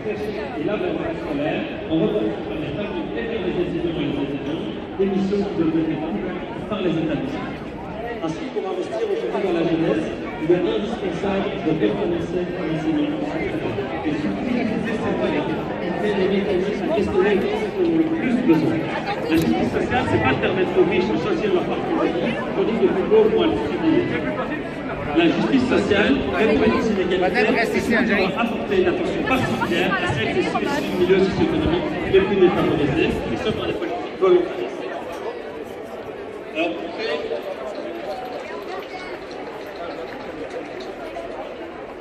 et l'avancement scolaire en reportant les familles et les étudiants et les étudiants des missions qui doivent être couvertes par les établissements. Ainsi, pour investir aujourd'hui dans la jeunesse, il est indispensable de repenser l'enseignement et surtout d'utiliser cette valeur qui fait les mécanismes questionner ceux qui en ont le plus besoin. La justice sociale, ce n'est pas de permettre aux riches de choisir leur parcours de vie, tandis que les plus pauvres vont aller étudier. La justice sociale répond aux inégalités et doit apporter une attention particulière à celles qui sont issues du milieu socio-économique les plus défavorisés, et ce par des politiques volontaristes.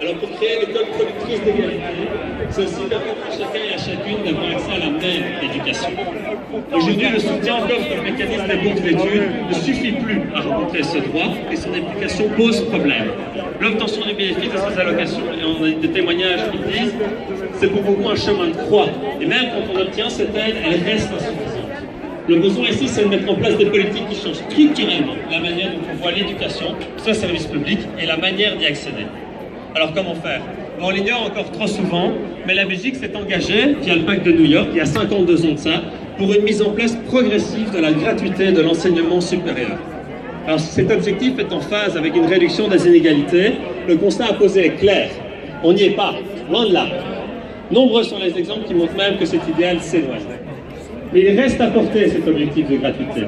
Alors pour créer l'école productrice d'égalité, c'est aussi permettre à chacun et à chacune d'avoir accès à la même éducation. Aujourd'hui, le soutien qu'offre le mécanisme des bourses d'études ne suffit plus à rencontrer ce droit et son application pose problème. L'obtention du bénéfice de ces allocations, et on a des témoignages qui disent, c'est pour beaucoup un chemin de croix. Et même quand on obtient cette aide, elle reste insuffisante. Le besoin ici, c'est de mettre en place des politiques qui changent structurellement la manière dont on voit l'éducation, ce service public et la manière d'y accéder. Alors comment faire? On l'ignore encore trop souvent, mais la Belgique s'est engagée, via le pacte de New York, il y a 52 ans de ça, pour une mise en place progressive de la gratuité de l'enseignement supérieur. Alors si cet objectif est en phase avec une réduction des inégalités, le constat à poser est clair. On n'y est pas, loin de là. Nombreux sont les exemples qui montrent même que cet idéal s'éloigne. Mais il reste à porter cet objectif de gratuité.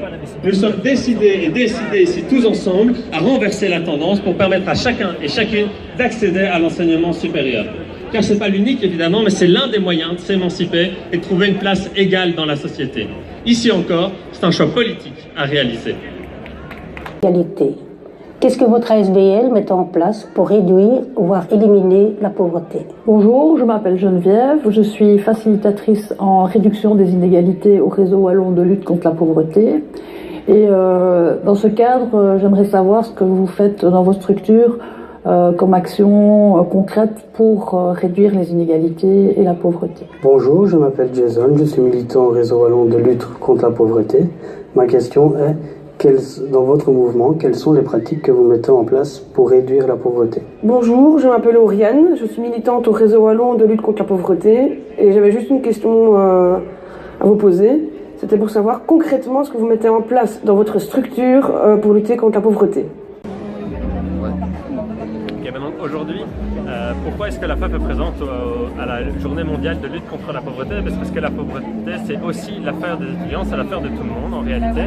Nous sommes décidés ici tous ensemble à renverser la tendance pour permettre à chacun et chacune d'accéder à l'enseignement supérieur. Car ce n'est pas l'unique évidemment, mais c'est l'un des moyens de s'émanciper et de trouver une place égale dans la société. Ici encore, c'est un choix politique à réaliser. Qu'est-ce que votre ASBL met en place pour réduire, voire éliminer la pauvreté? Bonjour, je m'appelle Geneviève, je suis facilitatrice en réduction des inégalités au réseau wallon de lutte contre la pauvreté. Et dans ce cadre, j'aimerais savoir ce que vous faites dans vos structures comme action concrète pour réduire les inégalités et la pauvreté. Bonjour, je m'appelle Jason, je suis militant au réseau wallon de lutte contre la pauvreté. Ma question est, dans votre mouvement, quelles sont les pratiques que vous mettez en place pour réduire la pauvreté? Bonjour, je m'appelle Oriane, je suis militante au réseau wallon de lutte contre la pauvreté et j'avais juste une question à vous poser. C'était pour savoir concrètement ce que vous mettez en place dans votre structure pour lutter contre la pauvreté. Okay, maintenant, aujourd'hui, pourquoi est-ce que la FAP est présente à la journée mondiale de lutte contre la pauvreté? Parce que la pauvreté, c'est aussi l'affaire des étudiants, c'est l'affaire de tout le monde en réalité.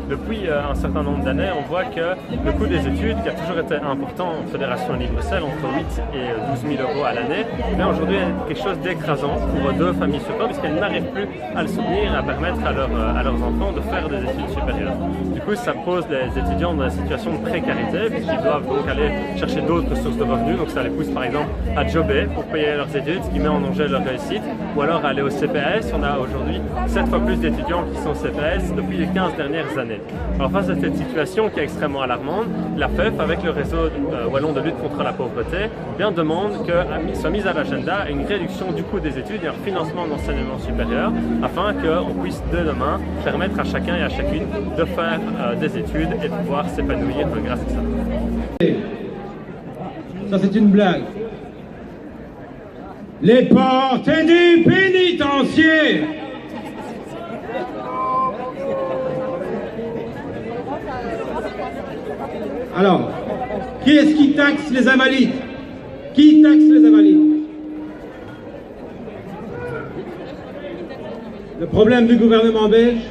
Depuis un certain nombre d'années, on voit que le coût des études, qui a toujours été important en Fédération Wallonie-Bruxelles, entre 8 et 12 000 euros à l'année, mais aujourd'hui est quelque chose d'écrasant pour deux familles sur trois, puisqu'elles n'arrivent plus à le soutenir, à permettre à leurs enfants de faire des études supérieures. Du coup, ça pose les étudiants dans une situation de précarité, puisqu'ils doivent donc aller chercher d'autres sources de revenus, donc ça les pousse par exemple à jobber pour payer leurs études, ce qui met en danger leur réussite, ou alors aller au CPS. On a aujourd'hui 7 fois plus d'étudiants qui sont au CPS depuis les 15 dernières années. Alors face à cette situation qui est extrêmement alarmante, la FEF, avec le réseau wallon de lutte contre la pauvreté, bien demande que soit mise à l'agenda une réduction du coût des études et un financement d'enseignement supérieur, afin qu'on puisse dès demain permettre à chacun et à chacune de faire des études et de pouvoir s'épanouir grâce à ça. Ça c'est une blague. Les portes du pénitencier. Alors, qui est-ce qui taxe les invalides? Qui taxe les invalides? Le problème du gouvernement belge,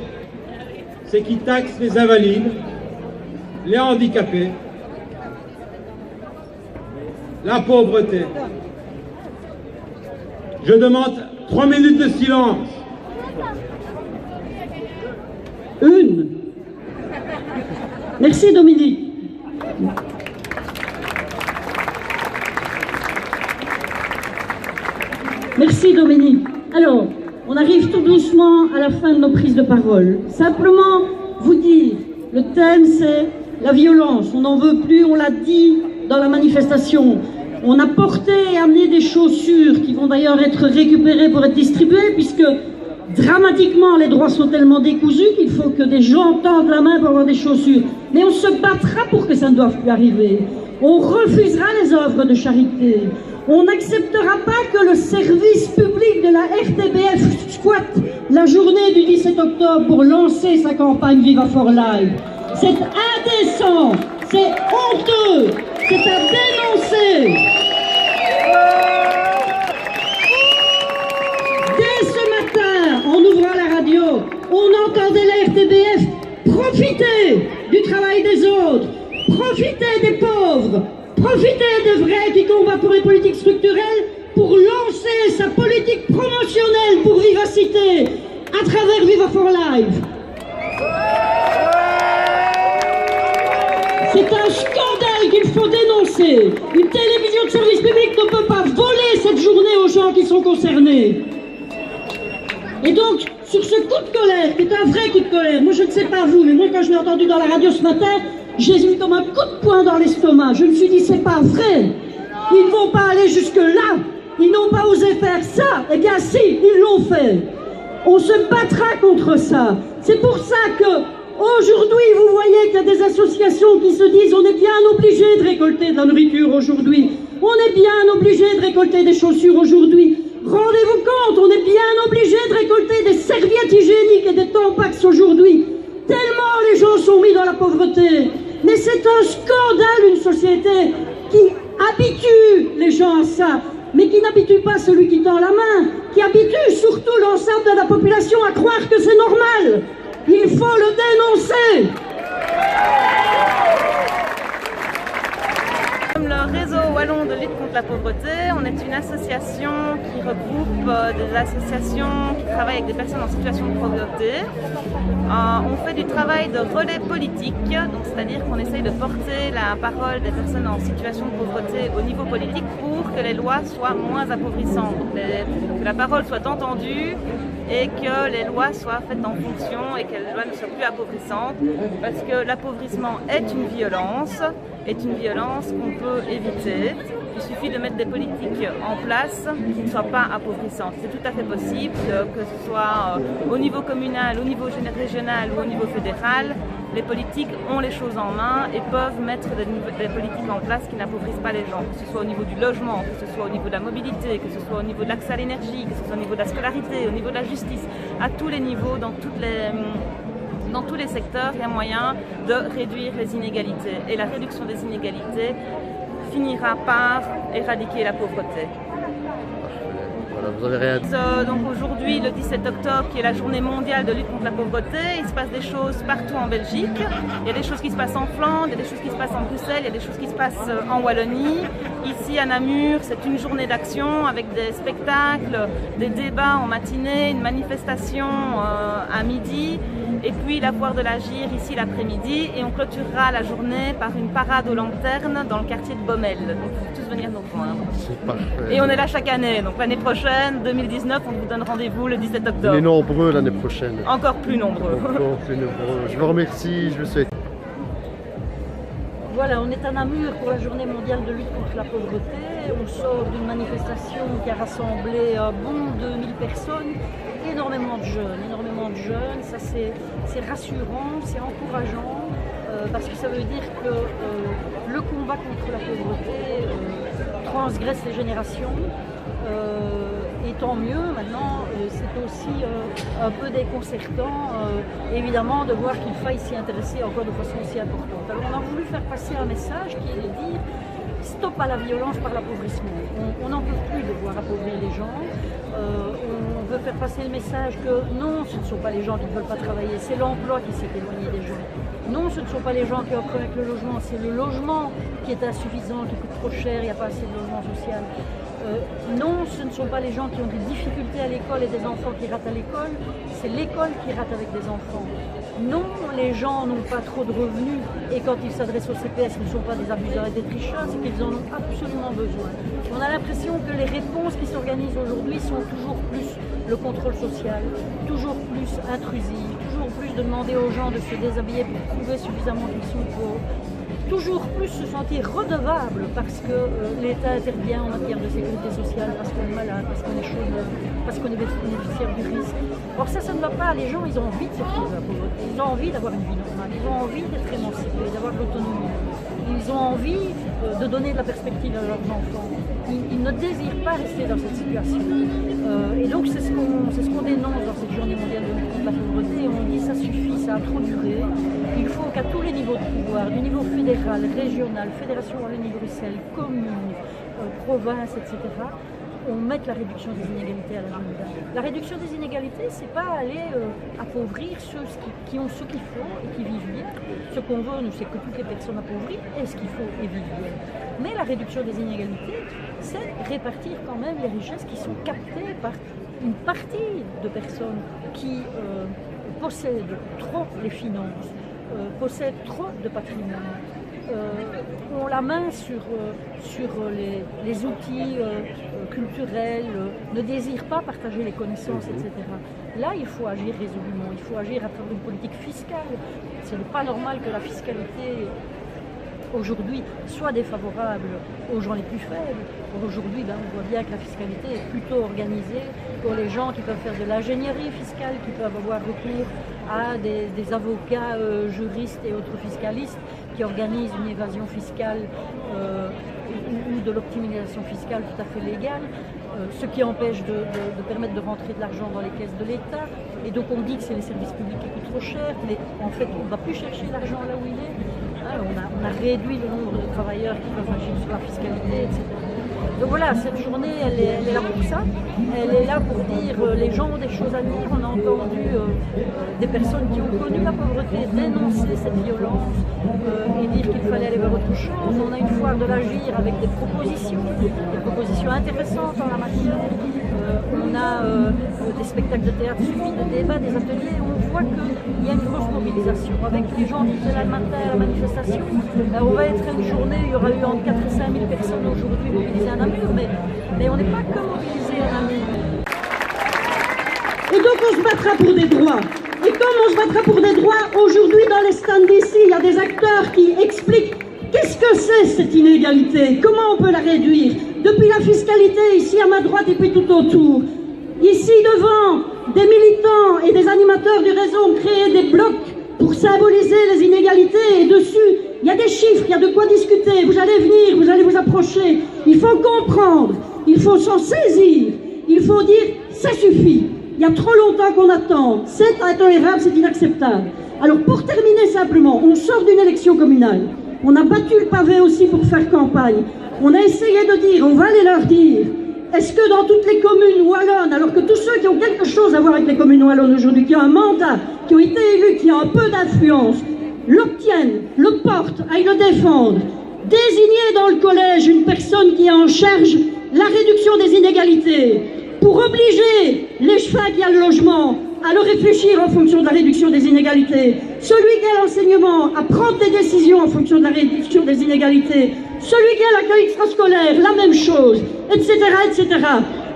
c'est qu'il taxe les invalides, les handicapés, la pauvreté. Je demande 3 minutes de silence. Une. Merci Dominique. Merci Dominique. Alors, on arrive tout doucement à la fin de nos prises de parole. Simplement vous dire, le thème c'est la violence. On n'en veut plus, on l'a dit dans la manifestation. On a porté et amené des chaussures qui vont d'ailleurs être récupérées pour être distribuées, puisque dramatiquement les droits sont tellement décousus qu'il faut que des gens tendent la main pour avoir des chaussures. Mais on se battra pour que ça ne doive plus arriver. On refusera les œuvres de charité. On n'acceptera pas que le service public de que la RTBF squatte la journée du 17 octobre pour lancer sa campagne Viva for Life. C'est indécent, c'est honteux, c'est à dénoncer. Dès ce matin, en ouvrant la radio, on entendait la RTBF profiter du travail des autres, profiter des pauvres, profiter des vrais qui combattent pour les politiques structurelles pour lancer sa politique promotionnelle pour Vivacité à travers Viva for Life. C'est un scandale qu'il faut dénoncer. Une télévision de service public ne peut pas voler cette journée aux gens qui sont concernés. Et donc, sur ce coup de colère, qui est un vrai coup de colère, moi je ne sais pas vous, mais moi quand je l'ai entendu dans la radio ce matin, j'ai eu comme un coup de poing dans l'estomac. Je me suis dit, c'est pas vrai. Ils ne vont pas aller jusque-là. Ils n'ont pas osé faire ça. Eh bien si, ils l'ont fait. On se battra contre ça. C'est pour ça que aujourd'hui, vous voyez qu'il y a des associations qui se disent on est bien obligé de récolter de la nourriture aujourd'hui. On est bien obligé de récolter des chaussures aujourd'hui. Rendez-vous compte, on est bien obligé de récolter des serviettes hygiéniques et des tampax aujourd'hui. Tellement les gens sont mis dans la pauvreté. Mais c'est un scandale, une société qui habitue les gens à ça, mais qui n'habitue pas celui qui tend la main, qui habitue surtout l'ensemble de la population à croire que c'est normal. Il faut le dénoncer. Comme le réseau wallon de lutte contre la pauvreté, on est une association qui regroupe des associations qui travaillent avec des personnes en situation de pauvreté. On fait du travail de relais politique, c'est-à-dire qu'on essaye de porter la parole des personnes en situation de pauvreté au niveau politique pour que les lois soient moins appauvrissantes, que la parole soit entendue et que les lois soient faites en fonction et que les lois ne soient plus appauvrissantes, parce que l'appauvrissement est une violence qu'on peut éviter. Il suffit de mettre des politiques en place qui ne soient pas appauvrissantes. C'est tout à fait possible, que ce soit au niveau communal, au niveau régional ou au niveau fédéral. Les politiques ont les choses en main et peuvent mettre des politiques en place qui n'appauvrissent pas les gens, que ce soit au niveau du logement, que ce soit au niveau de la mobilité, que ce soit au niveau de l'accès à l'énergie, que ce soit au niveau de la scolarité, au niveau de la justice, à tous les niveaux, dans tous les secteurs, il y a moyen de réduire les inégalités. Et la réduction des inégalités finira par éradiquer la pauvreté. Voilà, vous avez rien dit. Donc aujourd'hui, le 17 octobre, qui est la journée mondiale de lutte contre la pauvreté, il se passe des choses partout en Belgique. Il y a des choses qui se passent en Flandre, il y a des choses qui se passent en Bruxelles, il y a des choses qui se passent en Wallonie. Ici à Namur, c'est une journée d'action avec des spectacles, des débats en matinée, une manifestation à midi, et puis la foire de l'Agir ici l'après-midi. Et on clôturera la journée par une parade aux lanternes dans le quartier de Baumel. Donc il faut tous venir nous rejoindre. C'est parfait. Et on est là chaque année, donc l'année prochaine, 2019, on vous donne rendez-vous le 17 octobre. On est nombreux l'année prochaine. Encore plus nombreux. Encore plus nombreux. Je vous remercie, je vous souhaite. Voilà, on est à Namur pour la journée mondiale de lutte contre la pauvreté. On sort d'une manifestation qui a rassemblé un bon 2000 personnes, énormément de jeunes, ça c'est rassurant, c'est encourageant, parce que ça veut dire que le combat contre la pauvreté transgresse les générations. Et tant mieux, maintenant c'est aussi un peu déconcertant évidemment de voir qu'il faille s'y intéresser encore de façon aussi importante. Alors on a voulu faire passer un message qui est de dire stop à la violence par l'appauvrissement. On n'en peut plus de voir appauvrir les gens. On veut faire passer le message que non, ce ne sont pas les gens qui ne veulent pas travailler, c'est l'emploi qui s'est éloigné des gens. Non, ce ne sont pas les gens qui ont un problème avec le logement, c'est le logement qui est insuffisant, qui coûte trop cher, il n'y a pas assez de logement social. Non, ce ne sont pas les gens qui ont des difficultés à l'école et des enfants qui ratent à l'école, c'est l'école qui rate avec des enfants. Non, les gens n'ont pas trop de revenus et quand ils s'adressent au CPS, ils ne sont pas des abuseurs et des tricheurs, c'est qu'ils en ont absolument besoin. On a l'impression que les réponses qui s'organisent aujourd'hui sont toujours plus le contrôle social, toujours plus intrusives, toujours plus de demander aux gens de se déshabiller pour prouver suffisamment qu'ils sont pauvres. Toujours plus se sentir redevable parce que l'État intervient en matière de sécurité sociale, parce qu'on est malade, parce qu'on est chômeur, parce qu'on est bénéficiaire du risque. Or ça ne va pas, les gens ils ont envie de sortir de la pauvreté, ils ont envie d'avoir une vie normale, ils ont envie d'être émancipés, d'avoir de l'autonomie, ils ont envie de donner de la perspective à leurs enfants. ils ne désirent pas rester dans cette situation. Et donc c'est ce qu'on dénonce dans cette journée mondiale de lutte contre la pauvreté. On dit ça suffit, ça a trop duré. Il faut qu'à tous les niveaux de pouvoir, du niveau fédéral, régional, Fédération Wallonie-Bruxelles, commune, province, etc., on mette la réduction des inégalités à l'agenda. La réduction des inégalités, c'est pas aller appauvrir ceux qui ont ce qu'il faut et qui vivent bien. Ce qu'on veut, nous, c'est que toutes les personnes appauvrient aient ce qu'il faut et vivent bien. Mais la réduction des inégalités, c'est répartir quand même les richesses qui sont captées par une partie de personnes qui possèdent trop les finances, possèdent trop de patrimoine, ont la main sur les outils culturels, ne désirent pas partager les connaissances, etc. Là, il faut agir résolument, il faut agir à travers une politique fiscale. Ce n'est pas normal que la fiscalité aujourd'hui soit défavorable aux gens les plus faibles. Aujourd'hui, on voit bien que la fiscalité est plutôt organisée pour les gens qui peuvent faire de l'ingénierie fiscale, qui peuvent avoir recours à des avocats, juristes et autres fiscalistes qui organisent une évasion fiscale ou de l'optimisation fiscale tout à fait légale, ce qui empêche de permettre de rentrer de l'argent dans les caisses de l'État. Et donc on dit que c'est les services publics qui coûtent trop cher, mais en fait on ne va plus chercher l'argent là où il est. On a réduit le nombre de travailleurs qui peuvent agir sur la fiscalité, etc. Donc voilà, cette journée, elle est là pour ça. Elle est là pour dire les gens ont des choses à dire. On a entendu des personnes qui ont connu la pauvreté dénoncer cette violence et dire qu'il fallait aller vers autre chose. On a une foire de l'agir avec des propositions intéressantes en la matière. On a des spectacles de théâtre suivis de débats, des ateliers. On voit qu'il y a une grosse mobilisation avec les gens qui étaient là le matin à la manifestation. On va être une journée, il y aura eu entre 4 et 5 000 personnes aujourd'hui mobilisées à Namur, mais on n'est pas que mobilisés à Namur. Et donc on se battra pour des droits. Et comme on se battra pour des droits, aujourd'hui dans les stands d'ici, il y a des acteurs qui expliquent qu'est-ce que c'est cette inégalité, comment on peut la réduire. Depuis la fiscalité, ici à ma droite et puis tout autour. Ici devant, des militants et des animateurs du réseau ont créé des blocs pour symboliser les inégalités. Et dessus, il y a des chiffres, il y a de quoi discuter. Vous allez venir, vous allez vous approcher. Il faut comprendre, il faut s'en saisir. Il faut dire, ça suffit. Il y a trop longtemps qu'on attend. C'est intolérable, c'est inacceptable. Alors pour terminer simplement, on sort d'une élection communale. On a battu le pavé aussi pour faire campagne. On a essayé de dire, on va aller leur dire, est-ce que dans toutes les communes wallonnes, alors que tous ceux qui ont quelque chose à voir avec les communes wallonnes aujourd'hui, qui ont un mandat, qui ont été élus, qui ont un peu d'influence, l'obtiennent, le portent, aillent le défendre, désigner dans le collège une personne qui est en charge la réduction des inégalités, pour obliger les chefs qui a le logement à le réfléchir en fonction de la réduction des inégalités, celui qui a l'enseignement à prendre des décisions en fonction de la réduction des inégalités, celui qui a l'accueil extrascolaire, la même chose, etc., etc.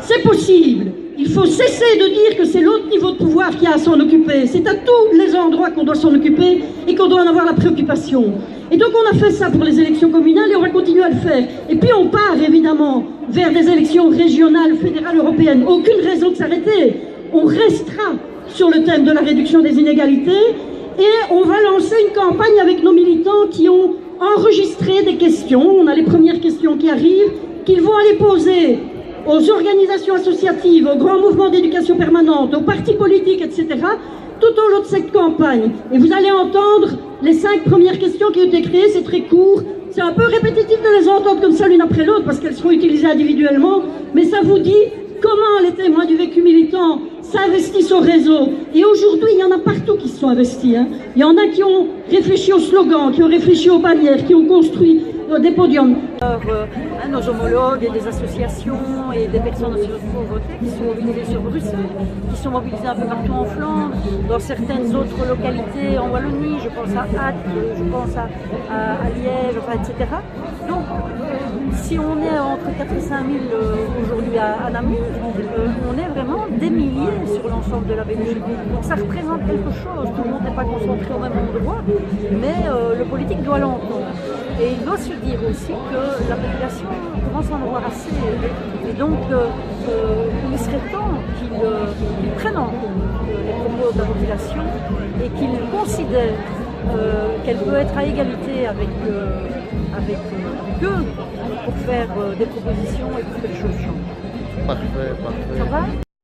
C'est possible. Il faut cesser de dire que c'est l'autre niveau de pouvoir qui a à s'en occuper. C'est à tous les endroits qu'on doit s'en occuper et qu'on doit en avoir la préoccupation. Et donc on a fait ça pour les élections communales et on va continuer à le faire. Et puis on part évidemment vers des élections régionales, fédérales, européennes. Aucune raison de s'arrêter. On restera sur le thème de la réduction des inégalités et on va lancer une campagne avec nos militants qui ont enregistré des questions. On a les premières questions qui arrivent, qu'ils vont aller poser aux organisations associatives, aux grands mouvements d'éducation permanente, aux partis politiques, etc., tout au long de cette campagne. Et vous allez entendre les 5 premières questions qui ont été créées, c'est très court. C'est un peu répétitif de les entendre comme ça l'une après l'autre parce qu'elles seront utilisées individuellement, mais ça vous dit comment les témoins du vécu militant s'investissent au réseau. Et aujourd'hui, il y en a partout qui se sont investis. Il y en a qui ont réfléchi aux slogans, qui ont réfléchi aux bannières, qui ont construit des podiums. Nos homologues et des associations et des personnes en situation de pauvreté qui sont mobilisées sur Bruxelles, qui sont mobilisées un peu partout en Flandre, dans certaines autres localités en Wallonie, je pense à Hatt, je pense à Liège, enfin, etc. Donc, si on est entre 4 et 5 000 aujourd'hui à Namur, on est vraiment des milliers sur l'ensemble de la Belgique. Donc ça représente quelque chose, tout le monde n'est pas concentré au même endroit, mais le politique doit l'entendre. Et il doit se dire aussi que la population commence à en avoir assez. Et donc, il serait temps qu'il prenne en compte les propos de la population et qu'il considère qu'elle peut être à égalité avec eux pour faire des propositions et pour que les choses changent. Parfait, parfait. Ça va ?